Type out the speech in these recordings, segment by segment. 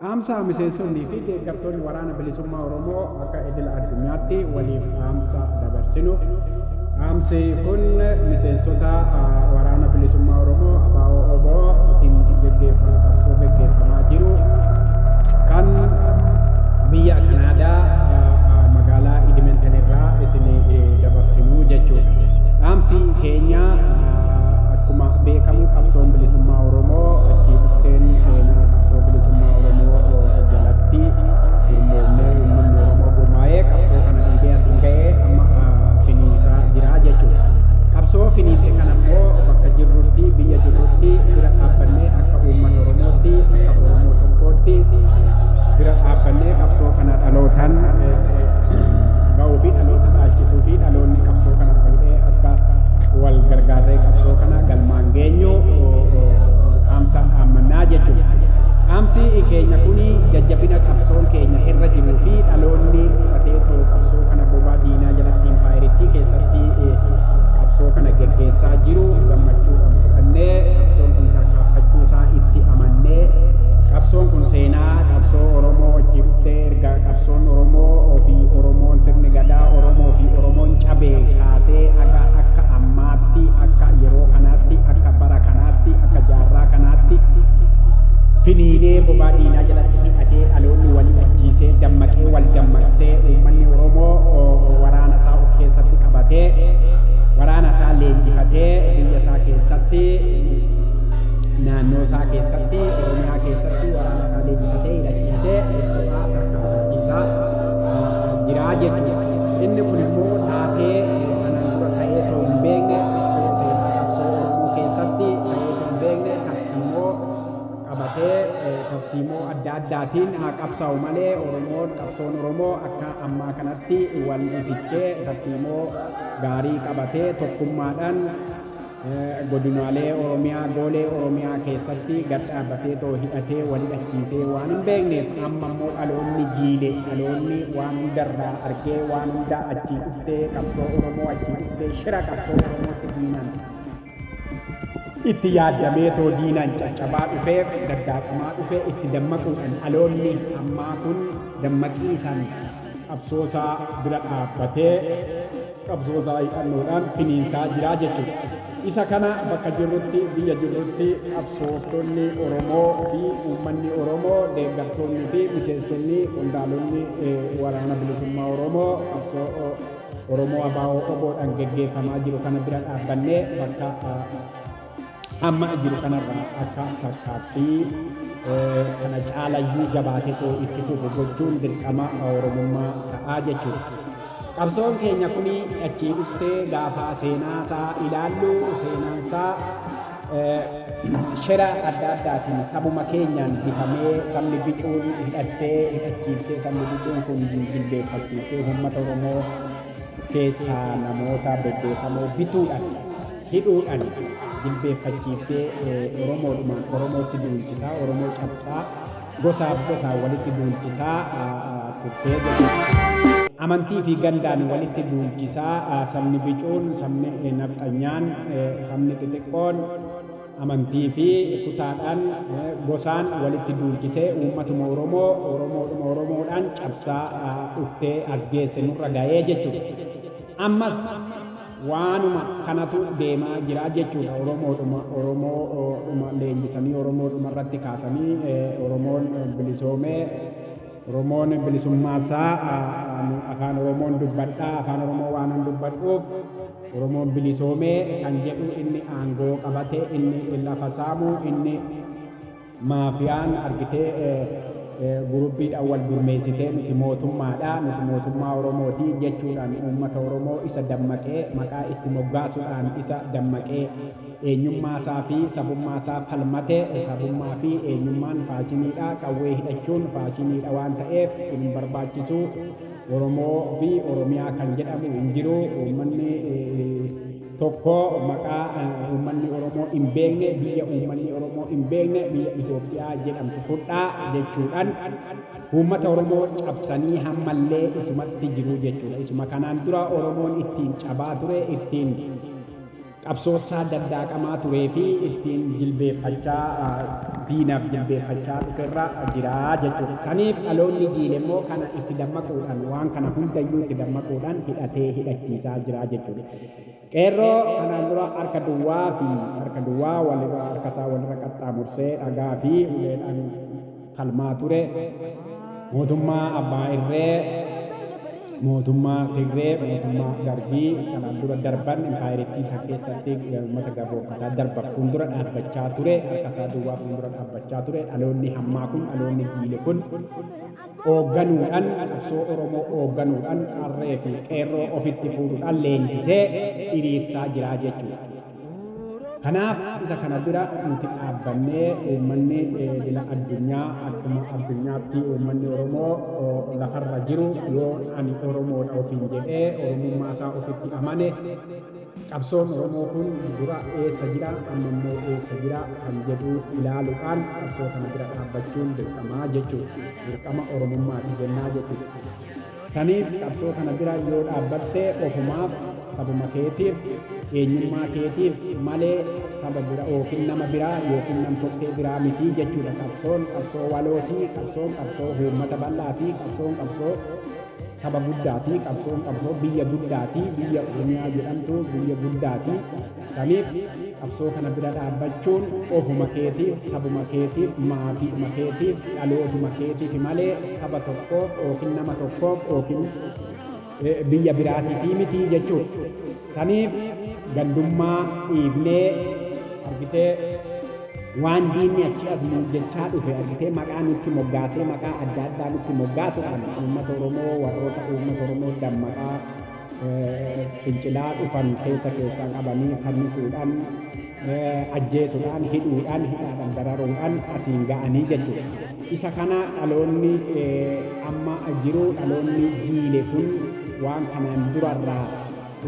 Dhaamsa miseensonnii fi deeggartoonni waraana bilisummaa Oromoo akka idila addunyaatti waliif dhaamsa dabarsinu. Dhaamsi kun miseensota waraana bilisummaa Oromoo ABO qabsoo gaggeeffamaa jiru kan biyya Kanaadaa magaalaa Edmonton irraa isin dabarsinu jechuudha. Dhaamsi keenya akkuma beekamu qabsoon bilisummaa Oromoo achi dhufteen seenaa qabsoo bilisummaa Oromoo jalatti gurmoomnee uummanni Oromoo gurmaa'ee qabsoo kana dhiibee asiin ga'ee amma finiisaa jira jechuudha. Qabsoo finiisee kana immoo bakka jirrutti biyya jirrutti bira dhaabbannee akka uummata Oromootti akka Oromoo tokkootti bira dhaabbannee qabsoo kana dhalootaan ga'uu fi dhaloota dhaalchisuu fi dhaloonni qabsoo kana fuudhee akka wal gargaarree qabsoo kana galmaan geenyu dhaamsa dhaammannaa jechuudha. Dhaamsi keenya kuni jajjabina qabsoon keenya irra jiruu fi dhaloonni fudhatee ta'u qabsoo kana bobaa diinaa jalatti impaayiritti keessatti qabsoo kana geggeessaa jiru gammachuudhaan fudhannee qabsoon kun tarkaanfachuu isaa itti amannee qabsoon kun seenaa qabsoo Oromoo wajjin dhuftee erga qabsoon Oromoo fi Oromoon sirni gadaa Oromoo fi Oromoon cabee kaasee akka ammaatti akka yeroo kanaatti akka bara kanaatti akka jaarraa kanaatti finiinee bobaa diinaa jalatti hidhatee dhaloonni walii ajjiisee dammaqee wal dammaqsee uummanni Oromoo waraana isaa of keessatti qabatee waraana isaa leenjifatee biyya isaa keessatti naannoo isaa keessatti Oromiyaa keessatti waraana isaa leenjifatee hidhachiisee sosochii tarkaanfachiisaa jira jechuudha. Inni kun immoo taatee kanaan dura ta'ee ta'uu hin beekne qabsoo seenaa qabsoo Oromoo keessatti ta'ee ta'uu hin beekne tarsiimoo qabatee tarsiimoo adda addaatiin haa qabsaa'u malee Oromoon qabsoon Oromoo akka ammaa kanatti wal ifichee tarsiimoo gaarii qabatee tokkummaadhaan godinaalee Oromiyaa goolee Oromiyaa keessatti gad dhaabbatee too hidhatee wal hidhachiisee waan hin beekneef amma immoo dhaloonni jiile dhaloonni waan hundarraa argee waan hundaa achii dhuftee qabsoo Oromoo achii dhuftee shira qabsoo Oromootti diinaan itti yaadamee too diinaan caccabaa dhufee daddaaqamaa dhufee itti dammaquudhaan dhaloonni ammaa kun dammaqiisaan qabsoosaa bira dhaabbatee qabsoosaa hidhannoodhaan finiinsaa jiraa jechuudha. Isa kana bakka jirrutti biyya jirrutti qabsooftonni Oromoo fi uummanni Oromoo deeggartoonni fi miseensonni qondaalonni waraana bilisummaa Oromoo qabsoo Oromoo ABO'dhaan geggeeffamaa jiru kana bira dhaabbannee bakka amma jiru kanarraa akka tarkaaffii kana caalayyuu jabaatee itti fufu gochuun dirqama Oromummaa ta'aa jechuudha. Qabsoon keenya kuni achii dhuftee gaafa seenaa isaa ilaallu seenaan isaa shira adda addaatiin sabuma keenyaan bitamee sabni bicuun hidhattee hidhachiiftee sabni bicuun kun jilbeeffachiiftee uummata Oromoo keessaa namoota bebbeekamoo bituudhaan hidhuudhaan jilbeeffachiiftee Oromootti duulchisaa Oromoo cabsaa gosaaf gosaa walitti duulchisaa turtee jechuudha. Amantii fi gandaan walitti duulchisaa sabni bicuun sabni nafxanyaan sabni xixiqqoon amantii fi kutaadhaan gosaan walitti duulchisee uummatuma Oromoodhaan cabsaa dhuftee as geesse nurra ga'ee jechuudha. Ammas waanuma kanatu deemaa jira jechuudha. Oromoodhuma leenjisanii Oromoodhuma irratti kaasanii Oromoon bilisoomee Oromoon bilisummaasaa afaan Oromoon dubbadhaa afaan Oromoo waan dubbadhuuf Oromoon bilisoomee kan jedhu inni aangoo qabatee inni lafa saamuu inni maafiyaan argitee gurubbiidhaan wal gurmeessitee nuti mootummaadha nuti mootummaa Oromooti jechuudhaan uummata Oromoo isa dammaqee maqaa itti moggaasuudhaan isa dammaqee eenyummaasaa fi sabummaasaa falmatee sabummaa fi eenyummaan faashiniidha qawwee hidhachuun faashiniidha waan ta'eef hin barbaachisu Oromoo fi Oromiyaa kan jedhamu hin jiru uummanni tokko maqaa uummanni Oromoo hin beekne biyya uummanni Oromoo hin beekne biyya Itoophiyaa jedhamtu fudhaa jechuudhaan uummata Oromoo cabsanii hammallee isumatti jiru jechuudha. Isuma kanaan dura Oromoon ittiin cabaa ture ittiin qabsoosaa daddaaqamaa turee fi ittiin jilbeeffachaa diinaaf jilbeeffachaa dhufeerra jira jechuudha. Saniif dhaloonni jiile immoo kana itti dammaquudhaan waan kana hundayyuu itti dammaquudhaan hidhachiisaa jira jechuudha. Qeerroo kanaan dura harka duwwaa harkasaa walirra qaxxaamursee dhagaa fi uleedhaan falmaa ture. Mootummaa abbaa irree, mootummaa Tigree, mootummaa Darbii kanaan dura darban impaayiriitti isa keessatti uummata gabroonfataa darban fuuldura dhaabbachaa ture. Harkasaa duwwaa fuuldura dhaabbachaa ture. Dhaloonni hammaa kun, dhaloonni jiile kun hoogganuudhaan, qabsoo Oromoo hoogganuudhaan qarree fi qeerroo ofitti fuudhuudhaan leenjisee hiriirsaa jira jechuudha. Kanaaf isa kana bira nuti dhaabbannee uummanni dila addunyaa akkuma addunyaatti uummanni Oromoo lafarra jiru yoo ani Oromoodha ofiin jedhee Oromummaa isaa ofitti amane qabsoon Oromoo kun dura eessa jira amma immoo eessa jira kan jedhu ilaaluudhaan qabsoo kana bira dhaabbachuun dirqamaa jechuudha. Dirqama Oromummaati jennaa jechuudha. Saniif qabsoo kana bira yoo dhaabbatte ofumaaf sabuma keetiif eenyummaa keetiif malee saba bira yookiin nama biraa yookiin nam tokkee biraa miti jechuudha. Qabsoo walootii, qabsoo uummata bal'aatii, qabsoo saba guddaati, qabsoo biyya guddaati, biyya Oromiyaa jedhamtu biyya guddaati. Saniif qabsoo kana bira dhaabbachuun ofuma keetiif, sabuma keetiif, maatiidhuma keetiif, dhalootuma keetiif malee saba tokkoof yookiin nama tokkoof yookiin biyya biraatiif miti jechuudha. Saniif gandummaa dhiibnee argitee waan diinni achi as jechaa dhufe argitee maqaa nutti moggaasee maqaa adda addaa nutti moggaasuudhaan uummata Oromoo warroota uummata Oromoo dammaqaa fincilaa dhufan keessaan qabanii fannisuudhaan ajjeesuudhaan hidhuudhaan dararuudhaan asiin ga'anii jechuudha. Isa kana dhaloonni amma jiru dhaloonni jiile kun waan kanaan durarraa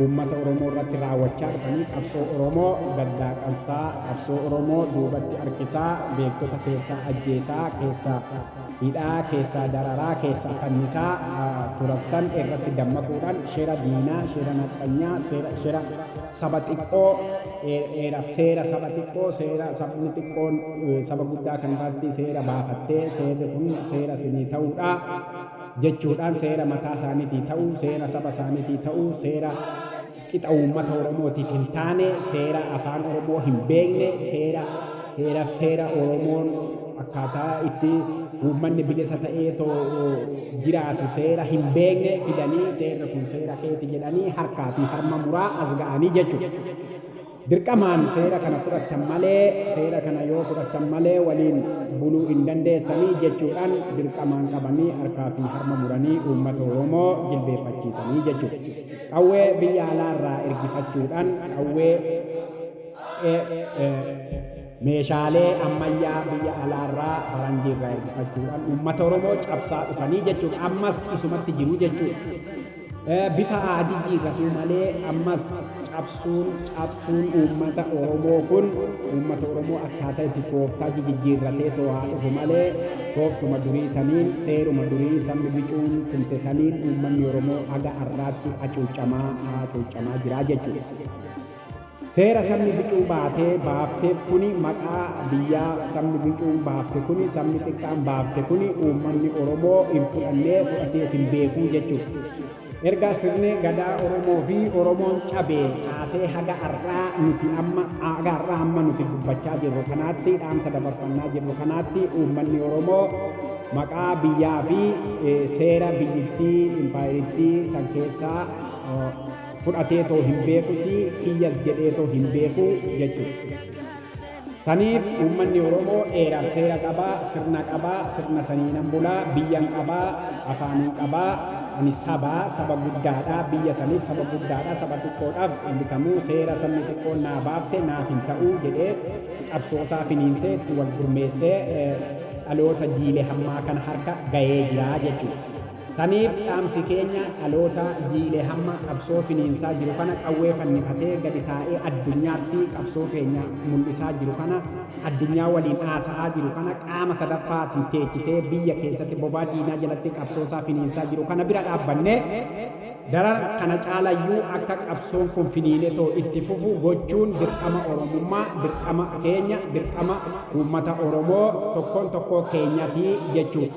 uummata Oromoo irratti raawwachaa dhufanii qabsoo Oromoo daddaaqansaa, qabsoo Oromoo duubatti harkisaa, beektota keessaa ajjeesaa, keessaa hidhaa, keessaa dararaa, keessaa fannisaa turabsan irratti dammaquudhaan shira diinaa, shira naqxanyaa, shira saba xiqqoo, seera saba xiqqoo, seera sabni xiqqoon saba guddaa kan irratti seera baafattee seerri kun seera sinii ta'uudha jechuudhaan seera mataa isaaniitii ta'uu, seera saba isaaniitii ta'uu, seera qixa uummata Oromootiif hin taane, seera afaan Oromoo hin beekne, seera Oromoon akkaataa itti uummanni bilisa ta'ee jiraatu seera hin beekne fidanii seerri kun seera keeti jedhanii harkaa fi harma muraa as ga'anii jechuudha. Dirqamaan seera kana fudhatan malee, seera kana yoo fudhatan malee waliin buluu hin dandeessanii jechuudhaan dirqamaan qabanii harkaa fi harma muranii uummata Oromoo jilbeeffachiisanii jechuudha. Qawwee biyya alaarraa ergifachuudhaan qawwee meeshaalee ammayyaa biyya alaarraa faranjiirraa ergifachuudhaan uummata Oromoo cabsaa dhufanii jechuudha. Ammas isumatti jiru jechuudha. Bifa adii jijjiirratu malee ammas cabsuun uummata Oromoo kun uummata Oromoo akkaataa itti tooftaa jijjiirratee to'aa dhufu malee tooftuma durii saniin seeruma durii sabni bicuun tumte saniin uummanni Oromoo haga har'aatti hacuucamaa jira jechuudha. Seera sabni bicuu baafteef kuni maqaa biyyaa sabni bicuun baafte kuni sabni xiqqaan baafte kuni uummanni Oromoo hin fudhatee sin beekuu jechuudha. Erga sirni gadaa Oromoo fi Oromoon cabee kaasee haga har'aa amma nuti dubbachaa jirru kanaatti dhaamsa dabarfannaa jirru kanaatti uummanni Oromoo maqaa biyyaa fi seera biyyittii impaayiriittii san keessaa fudhatee too hin beekusi kiyyas jedhee too hin beeku jechuudha. Saniif uummanni Oromoo dheeraaf seera qabaa, sirna qabaa, sirna saniinan bulaa, biyyan qabaa, afaanin qabaa. Ani saba guddaadha, biyya saniif saba guddaadha, saba xiqqoodhaaf bitamuu seera sabni xiqqoon naa baafte naaf hin ta'uu jedhee qabsoosaa finiinsee itti wal gurmeessee dhaloota jiile hammaa kana harka ga'ee jira jechuudha. Saniif dhaamsi keenya dhaloota jiile hamma qabsoo finiinsaa jiru kana qawwee fannifatee gadi taa'ee addunyaatti qabsoo keenya mul'isaa jiru kana addunyaa waliin haasa'aa jiru kana qaama sadaffaatiin teechisee biyya keessatti bobaa diinaa jalatti qabsoosaa finiinsaa jiru kana bira dhaabbannee daran kana caalayyuu akka qabsoon kun finiinee too itti fufu gochuun dirqama Oromummaa, dirqama keenya, dirqama uummata Oromoo tokkoon tokkoo keenyaatii jechuudha.